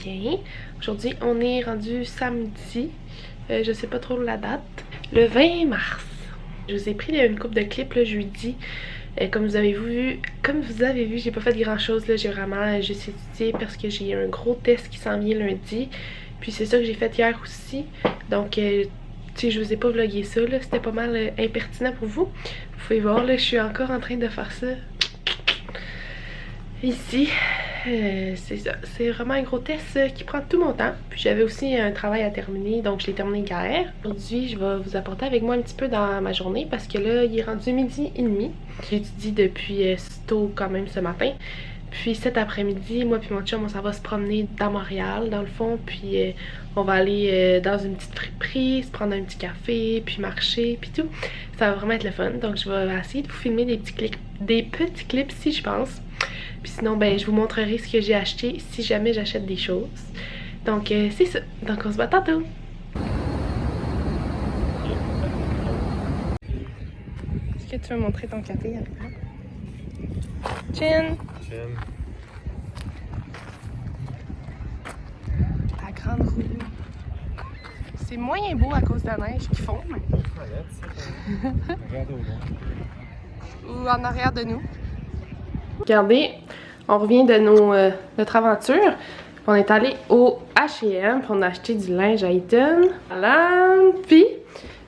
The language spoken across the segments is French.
bien. Aujourd'hui, on est rendu samedi, je sais pas trop la date, le 20 mars. Je vous ai pris une coupe de clips le jeudi. Comme vous avez vu, j'ai pas fait grand chose là. J'ai vraiment juste étudié parce que j'ai un gros test qui s'en vient lundi. Puis c'est ça que j'ai fait hier aussi. Donc, tu sais, je vous ai pas vlogué ça là. C'était pas mal impertinent pour vous. Vous pouvez voir là, je suis encore en train de faire ça. Ici, c'est ça. C'est vraiment un gros test qui prend tout mon temps. Puis j'avais aussi un travail à terminer, donc je l'ai terminé hier. Aujourd'hui, je vais vous apporter avec moi un petit peu dans ma journée parce que là, il est rendu 12h30. J'étudie depuis tôt quand même ce matin. Puis cet après-midi, moi puis mon chum, on s'en va se promener dans Montréal, dans le fond. Puis on va aller dans une petite friperie, se prendre un petit café, puis marcher, puis tout. Ça va vraiment être le fun. Donc je vais essayer de vous filmer des petits clips si je pense. Puis sinon, ben, je vous montrerai ce que j'ai acheté si jamais j'achète des choses. Donc, c'est ça. Donc, on se voit tantôt. Est-ce que tu veux montrer ton café avec moi? Chin! Chin. La grande roue. C'est moyen beau à cause de la neige qui fond, mais... Regarde au loin. Ou en arrière de nous. Regardez, on revient de notre aventure. On est allé au H&M, on a acheté du linge à Eton. Voilà, puis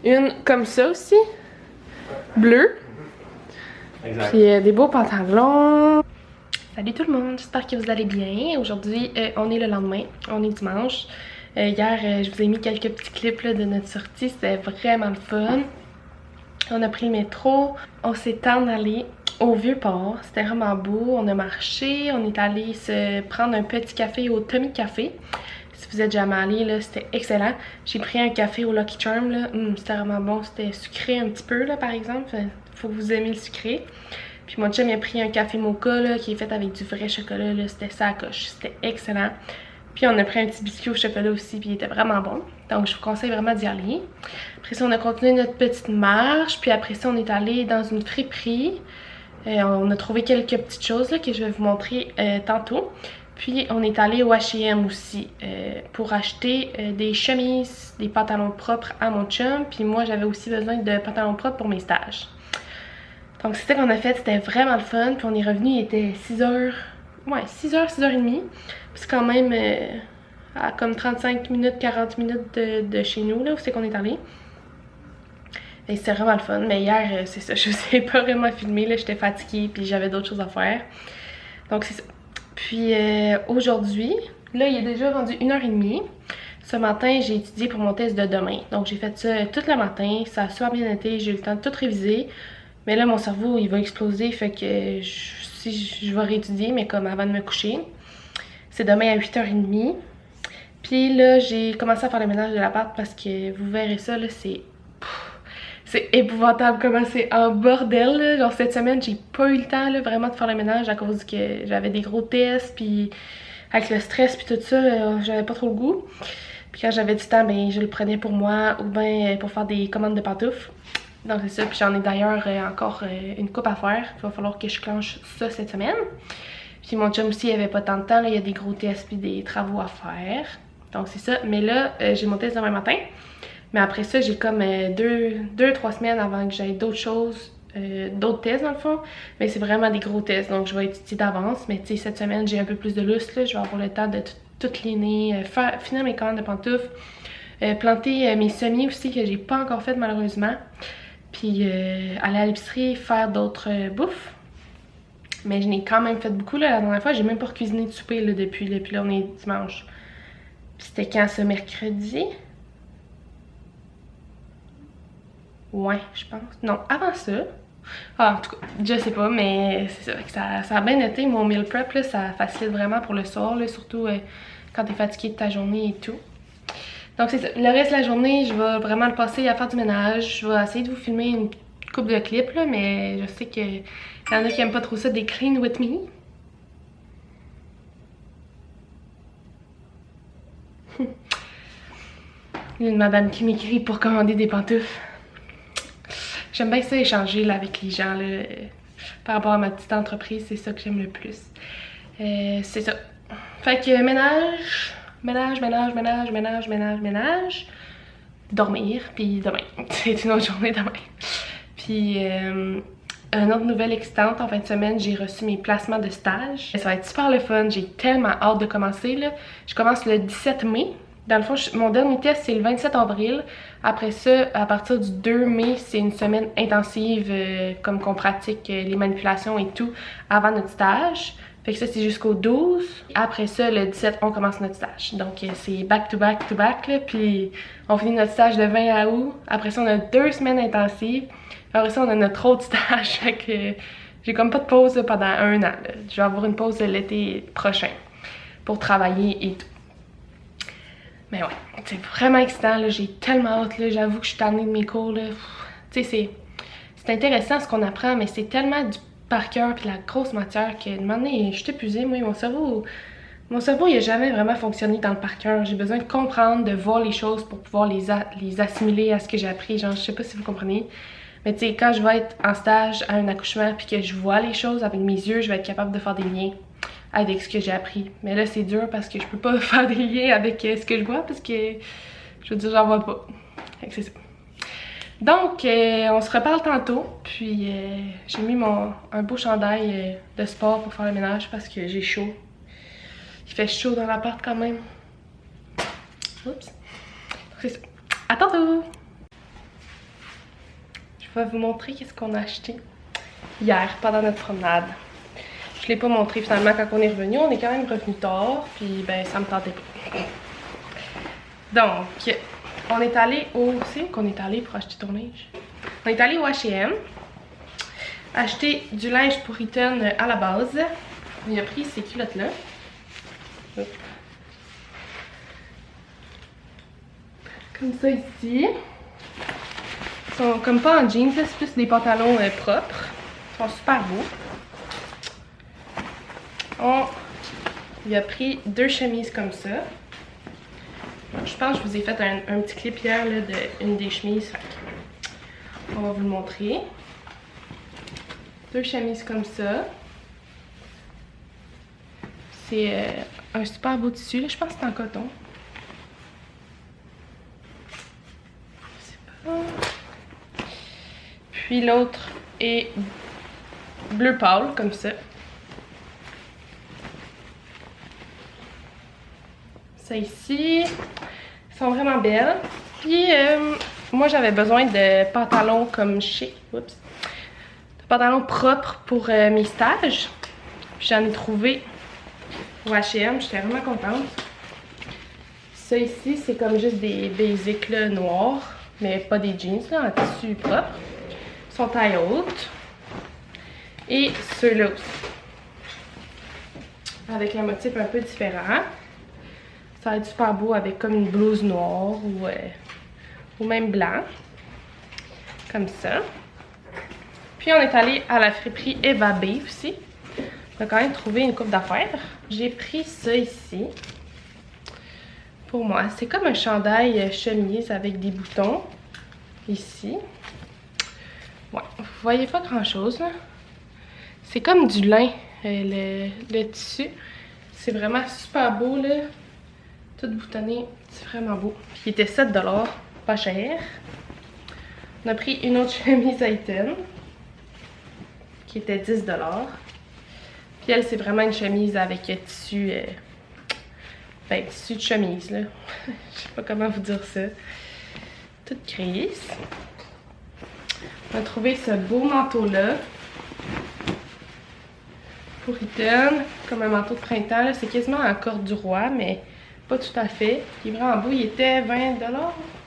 une comme ça aussi, bleue. Exact. Puis des beaux pantalons. Salut tout le monde, j'espère que vous allez bien. Aujourd'hui, on est le lendemain, on est dimanche. Hier, je vous ai mis quelques petits clips là, de notre sortie, c'était vraiment le fun. On a pris le métro, on s'est en allé au Vieux-Port, c'était vraiment beau, on a marché, on est allé se prendre un petit café au Tommy Café. Si vous êtes jamais allé, là, c'était excellent. J'ai pris un café au Lucky Charm, là, c'était vraiment bon, c'était sucré un petit peu, là, par exemple, faut que vous aimez le sucré. Puis mon chum il a pris un café mocha, là, qui est fait avec du vrai chocolat, là, c'était ça à coche, c'était excellent. Puis on a pris un petit biscuit au chocolat aussi, puis il était vraiment bon. Donc je vous conseille vraiment d'y aller. Après ça, on a continué notre petite marche, puis après ça, on est allé dans une friperie. On a trouvé quelques petites choses là, que je vais vous montrer tantôt. Puis on est allé au H&M aussi pour acheter des chemises, des pantalons propres à mon chum. Puis moi j'avais aussi besoin de pantalons propres pour mes stages. Donc c'est ça qu'on a fait, c'était vraiment le fun. Puis on est revenu, il était 6h, ouais 6h, 6h30. C'est quand même à comme 35 minutes, 40 minutes de chez nous là où c'est qu'on est allé. Et c'était vraiment le fun, mais hier, c'est ça, je ne vous ai pas vraiment filmé, là, j'étais fatiguée, puis j'avais d'autres choses à faire. Donc c'est ça. Puis aujourd'hui, là, il est déjà rendu 1h30. Ce matin, j'ai étudié pour mon test de demain. Donc j'ai fait ça tout le matin, ça a super bien été, j'ai eu le temps de tout réviser. Mais là, mon cerveau, il va exploser, fait que je vais réétudier, mais comme avant de me coucher. C'est demain à 8h30. Puis là, j'ai commencé à faire le ménage de l'appart parce que vous verrez ça, là, c'est épouvantable comment c'est en bordel, là. Genre cette semaine, j'ai pas eu le temps là, vraiment de faire le ménage à cause que j'avais des gros tests, puis avec le stress puis tout ça, j'avais pas trop le goût. Puis quand j'avais du temps, ben je le prenais pour moi ou bien pour faire des commandes de pantoufles. Donc c'est ça, puis j'en ai d'ailleurs encore une coupe à faire. Il va falloir que je clenche ça cette semaine. Puis mon chum aussi, il avait pas tant de temps, là. Il y a des gros tests puis des travaux à faire. Donc c'est ça, mais là, j'ai mon test demain matin. Mais après ça, j'ai comme 2-3 semaines avant que j'aille d'autres choses, d'autres tests dans le fond. Mais c'est vraiment des gros tests, donc je vais étudier d'avance. Mais tu sais, cette semaine, j'ai un peu plus de lustre, là. Je vais avoir le temps de tout liner, finir mes commandes de pantoufles, planter mes semis aussi que j'ai pas encore fait malheureusement. Puis aller à l'épicerie, faire d'autres bouffes. Mais je n'ai quand même fait beaucoup là, la dernière fois. J'ai même pas cuisiné de souper là, depuis là, on est dimanche. Puis c'était quand ce mercredi? Ouais, je pense. Non, avant ça. Ah, en tout cas, je sais pas, mais c'est ça. Ça a bien été. Mon meal prep, là, ça facilite vraiment pour le soir, là, surtout quand t'es fatigué de ta journée et tout. Donc c'est ça. Le reste de la journée, je vais vraiment le passer à faire du ménage. Je vais essayer de vous filmer une couple de clips, là, mais je sais qu'il y en a qui aiment pas trop ça, des clean with me. Il y a une madame qui m'écrit pour commander des pantoufles. J'aime bien ça échanger là, avec les gens là, par rapport à ma petite entreprise, c'est ça que j'aime le plus. C'est ça. Fait que ménage, ménage, ménage, ménage, ménage, ménage, ménage. Dormir, puis demain. C'est une autre journée demain. Puis, une autre nouvelle excitante, en fin de semaine, j'ai reçu mes placements de stage. Ça va être super le fun, j'ai tellement hâte de commencer, là. Je commence le 17 mai. Dans le fond, mon dernier test, c'est le 27 avril. Après ça, à partir du 2 mai, c'est une semaine intensive, comme qu'on pratique les manipulations et tout, avant notre stage. Fait que ça, c'est jusqu'au 12. Après ça, le 17, on commence notre stage. Donc, c'est back to back to back, là. Puis, on finit notre stage le 20 août. Après ça, on a 2 semaines intensives. Après ça, on a notre autre stage. Fait que j'ai comme pas de pause là, pendant 1 an, là. Je vais avoir une pause l'été prochain pour travailler et tout. Mais ouais, c'est vraiment excitant, là. J'ai tellement hâte, là. J'avoue que je suis tannée de mes cours, là. Tu sais, c'est intéressant ce qu'on apprend, mais c'est tellement du par cœur puis la grosse matière que de un moment donné, je suis épuisée. Moi, mon cerveau, il a jamais vraiment fonctionné dans le par cœur. J'ai besoin de comprendre, de voir les choses pour pouvoir les assimiler à ce que j'ai appris. Genre, je sais pas si vous comprenez. Mais tu sais, quand je vais être en stage à un accouchement puis que je vois les choses avec mes yeux, je vais être capable de faire des liens avec ce que j'ai appris. Mais là, c'est dur parce que je peux pas faire des liens avec ce que je vois parce que, je veux dire, j'en vois pas. Fait que c'est ça. Donc, on se reparle tantôt, puis j'ai mis un beau chandail de sport pour faire le ménage parce que j'ai chaud. Il fait chaud dans l'appart quand même. Oups. C'est ça. À tantôt! Je vais vous montrer qu'est-ce qu'on a acheté hier pendant notre promenade. Je l'ai pas montré finalement quand on est revenu. On est quand même revenu tard, puis ben ça me tentait pas. Donc, on est allé au... C'est où qu'on est allé pour acheter ton linge? On est allé au H&M. Acheter du linge pour Ethan à la base. Il a pris ces culottes-là. Comme ça ici. Ils sont comme pas en jeans, c'est plus des pantalons propres. Ils sont super beaux. Il a pris 2 chemises comme ça. Je pense que je vous ai fait un petit clip hier là, d'une des chemises. On va vous le montrer. 2 chemises comme ça. C'est un super beau tissu. Là. Je pense que c'est en coton. Je sais pas. Puis l'autre est bleu pâle, comme ça. Ça ici. Elles sont vraiment belles. Puis moi j'avais besoin de pantalons comme chic. Oups. De pantalons propres pour mes stages. Puis j'en ai trouvé au H&M. J'étais vraiment contente. Ça ici, c'est comme juste des basics là, noirs. Mais pas des jeans là, en tissu propre. Ils sont taille haute. Et ceux-là aussi. Avec un motif un peu différent. Ça va être super beau avec comme une blouse noire ou même blanc. Comme ça. Puis on est allé à la friperie Eva B aussi. On a quand même trouvé une coupe d'affaires. J'ai pris ça ici. Pour moi. C'est comme un chandail chemise avec des boutons. Ici. Ouais. Vous voyez pas grand chose là. C'est comme du lin. Le tissu. C'est vraiment super beau là. Tout boutonné, c'est vraiment beau. Puis il était 7 $, pas cher. On a pris une autre chemise à Ethan, qui était 10 $. Puis elle, c'est vraiment une chemise avec tissu, tissu de chemise, là. Je sais pas comment vous dire ça. Toute grise. On a trouvé ce beau manteau-là. Pour Ethan, comme un manteau de printemps, c'est quasiment en corde du roi, mais pas tout à fait. Il est vraiment beau. Il était 20 $,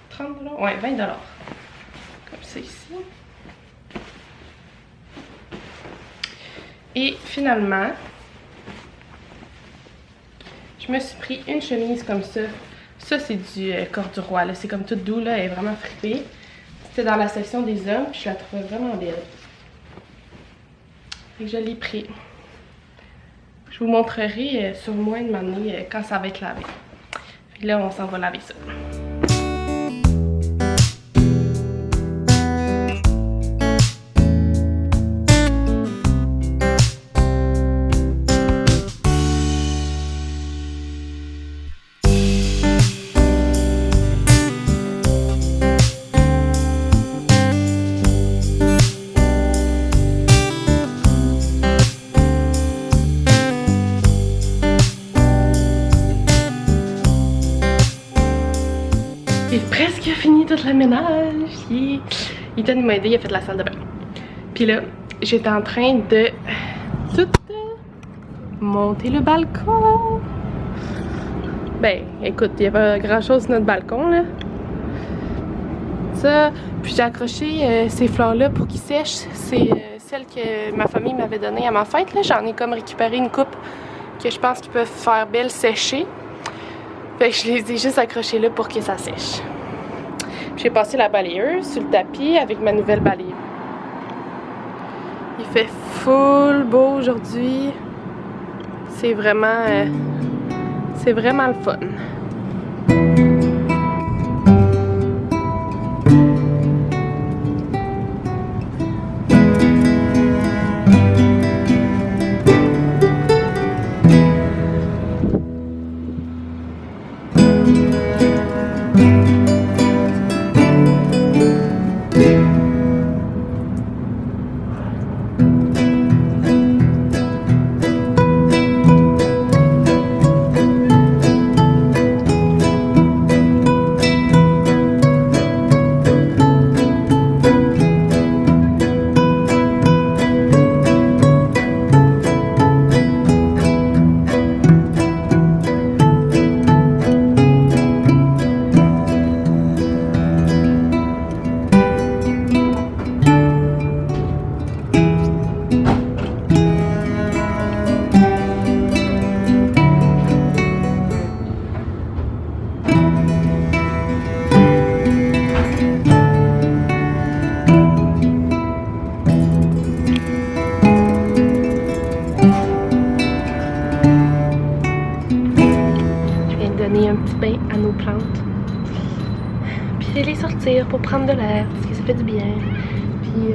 30 $? Ouais, 20 $. Comme ça ici. Et finalement, je me suis pris une chemise comme ça. Ça, c'est du corde du roi. C'est comme tout doux. Là. Elle est vraiment fripée. C'était dans la section des hommes. Puis je la trouvais vraiment belle. Fait que je l'ai pris. Je vous montrerai sur moi de m'amener quand ça va être lavé. Puis là, on s'en va laver ça. ménage. Ethan m'a aidé, il a fait la salle de bain. Puis là, j'étais en train de tout monter le balcon. Ben, écoute, il n'y a pas grand chose sur notre balcon là. Ça, puis j'ai accroché ces fleurs-là pour qu'ils sèchent. C'est celles que ma famille m'avait données à ma fête. J'en ai comme récupéré une coupe que je pense qu'ils peuvent faire belle sécher. Fait que je les ai juste accrochées là pour que ça sèche. J'ai passé la balayeuse sur le tapis avec ma nouvelle balayeuse. Il fait full beau aujourd'hui. C'est vraiment le fun. Un petit bain à nos plantes, puis les sortir pour prendre de l'air parce que ça fait du bien. Puis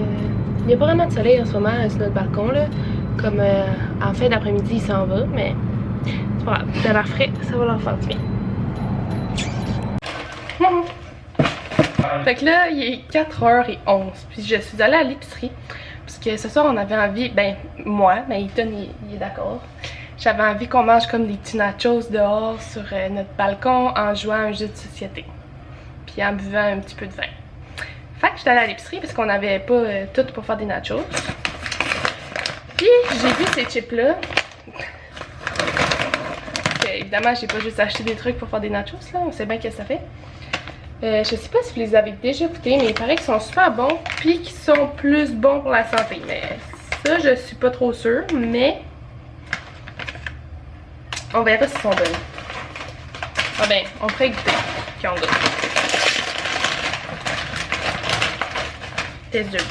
il n'y a pas vraiment de soleil en ce moment sur notre balcon là, comme en fin d'après-midi il s'en va, mais c'est pas grave, de l'air frais, ça va leur faire du bien. Fait que là il est 4h11, puis je suis allée à l'épicerie parce que ce soir on avait envie, ben moi, mais Ethan il est d'accord. J'avais envie qu'on mange comme des petits nachos dehors sur notre balcon en jouant à un jeu de société. Puis en buvant un petit peu de vin. Fait que j'étais allée à l'épicerie parce qu'on n'avait pas tout pour faire des nachos. Puis j'ai vu ces chips-là. Évidemment, j'ai pas juste acheté des trucs pour faire des nachos là, on sait bien ce que ça fait. Je sais pas si vous les avez déjà goûtés, mais il paraît qu'ils sont super bons. Puis qu'ils sont plus bons pour la santé. Mais ça, je suis pas trop sûre, mais on verra s'ils sont bons. Ah ben, on pourrait goûter. Puis on goûte. Test de goût.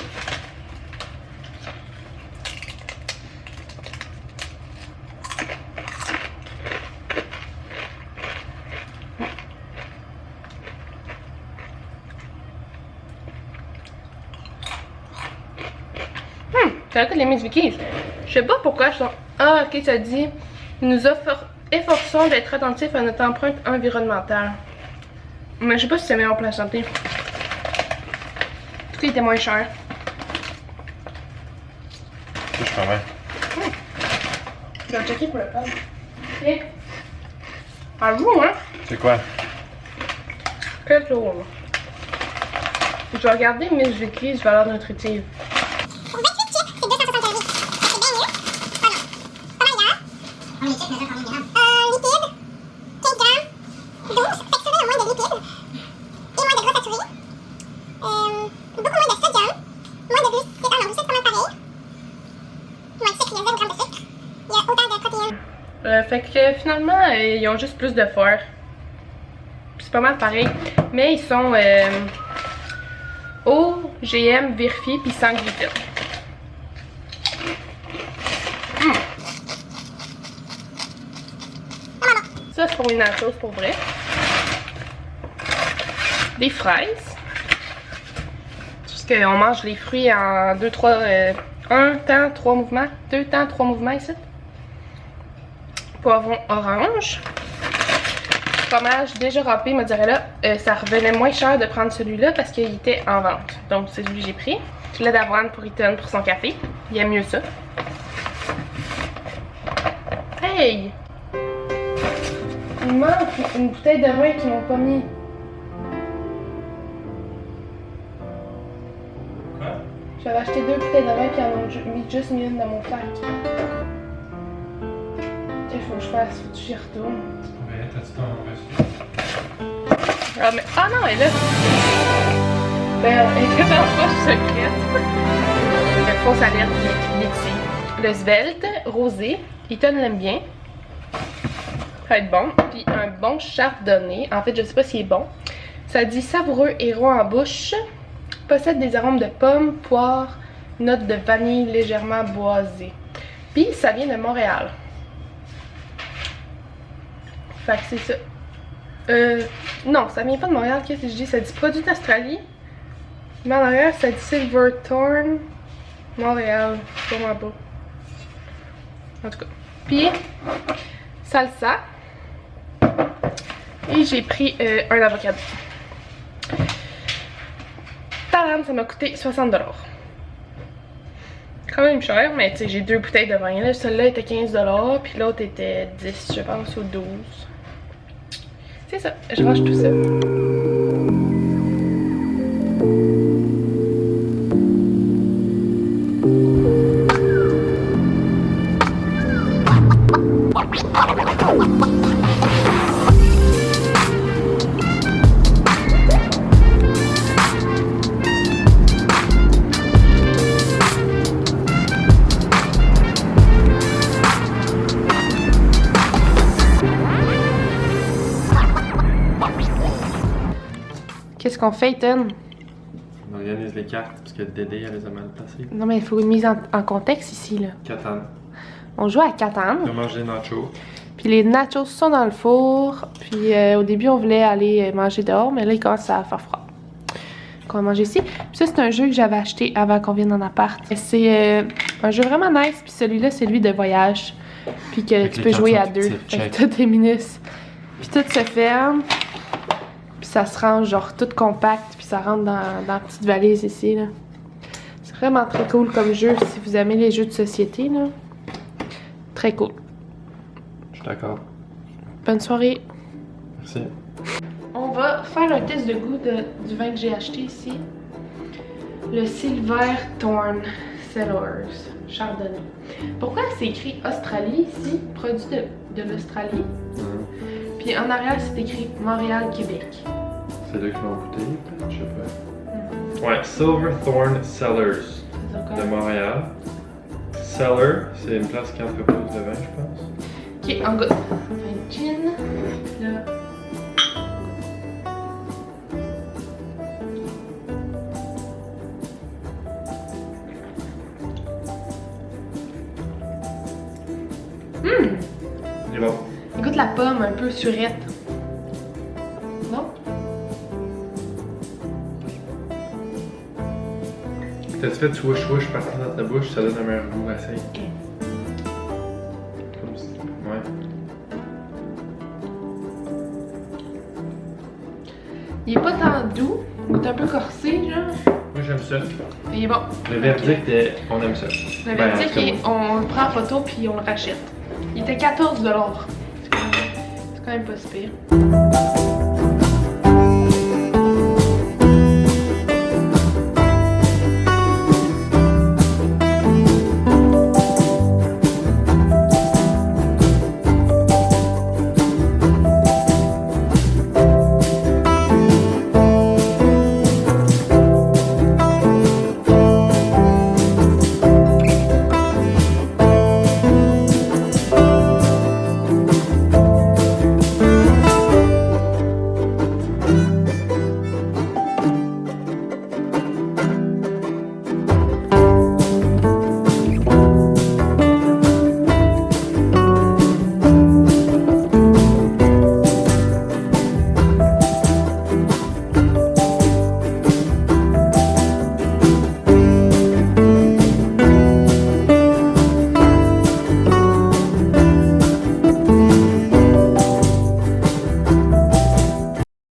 C'est la tête de les Miss Vickies. Je sais pas pourquoi je sens. Ah, ok, ça dit. Nous efforçons d'être attentifs à notre empreinte environnementale. Mais je sais pas si c'est meilleur pour la santé. En tout cas, il était moins cher. Je suis pas mal. Je vais checker pour le pan. Ok. À vous, hein? C'est quoi? Quel tour? Je vais regarder Miss Vickies valeur nutritive. Fait que finalement, ils ont juste plus de fer. C'est pas mal pareil. Mais ils sont OGM vérifiés puis sans gluten. Ça, c'est pour une nachos pour vrai. Des fraises. Parce qu'on mange les fruits en 2, 3, 1 temps, 3 mouvements. 2 temps, 3 mouvements ici. Poivron orange. Fromage déjà râpé mozzarella. Ça revenait moins cher de prendre celui-là parce qu'il était en vente. Donc c'est celui que j'ai pris. Du lait d'avoine pour Ethan pour son café. Il aime mieux ça. Hey! Il manque une bouteille de vin qu'ils m'ont pas mis. m'avais acheté 2 bouteilles de vin puis ils en ont mis juste mis une dans mon sac. Il faut que je fasse, faut que j'y retourne. Ouais, t'as-tu ton reçu? Ah, mais... ah non, elle est là! Ben, elle était dans la poche secrète. Le fausse alerte, il est ici. Le svelte, rosé. Ethan l'aime bien. Ça va être bon. Puis un bon chardonnay. En fait, je sais pas s'il est bon. Ça dit savoureux et rond en bouche. Possède des arômes de pommes, poire, notes de vanille légèrement boisées. Puis ça vient de Montréal. Fait que c'est ça. Non, ça vient pas de Montréal. Qu'est-ce que je dis? Ça dit produit d'Australie. Mais en arrière, ça dit Silverthorne, Montréal. C'est vraiment beau. En tout cas. Puis, salsa. Et j'ai pris un avocado. Tadam, ça m'a coûté 60$. Quand même cher, mais tu sais, j'ai 2 bouteilles de vin. Là. Celle-là était 15$, puis l'autre était 10$, je pense, ou 12$. C'est ça, je range tout ça. Qu'est-ce qu'on fait, Ethan? On organise les cartes parce que Dédé elle les a mal placées. Non, mais il faut une mise en contexte ici, là. Catan. On joue à Catan. On a mangé des nachos. Puis les nachos sont dans le four. Puis au début, on voulait aller manger dehors, mais là, il commence à faire froid. Donc, on va manger ici. Puis ça, c'est un jeu que j'avais acheté avant qu'on vienne en appart. C'est un jeu vraiment nice. Puis celui-là, c'est lui de voyage. Puis que tu peux jouer à 2. Fait que tout est minus. Puis tout se ferme. Puis ça se range genre tout compact. Puis ça rentre dans la petite valise ici, là. C'est vraiment très cool comme jeu si vous aimez les jeux de société, là. Très cool. Je suis d'accord. Bonne soirée. Merci. On va faire un test de goût du vin que j'ai acheté ici. Le Silverthorne Cellars Chardonnay. Pourquoi c'est écrit Australie ici? Produit de l'Australie. Puis en arrière, c'est écrit Montréal, Québec. C'est là qu'ils l'ont bouteille, peut-être? Je sais pas. Ouais, Silverthorne Cellars de Montréal. Cellar, c'est une place qui entrepose de vin, je pense. Ok, on goûte. Un gin. Là. Il est bon. Il goûte la pomme un peu surette. Non? T'as-tu fait swoosh partir dans ta bouche, ça donne un meilleur goût, essaye. Ok. Comme ça. Ouais. Il est pas tant doux. Il goûte un peu corsé, genre. Moi j'aime ça. Mais il est bon. Le verdict est on aime ça. Le verdict est on le prend en photo puis on le rachète. Il était 14$. C'est quand même pas si pire.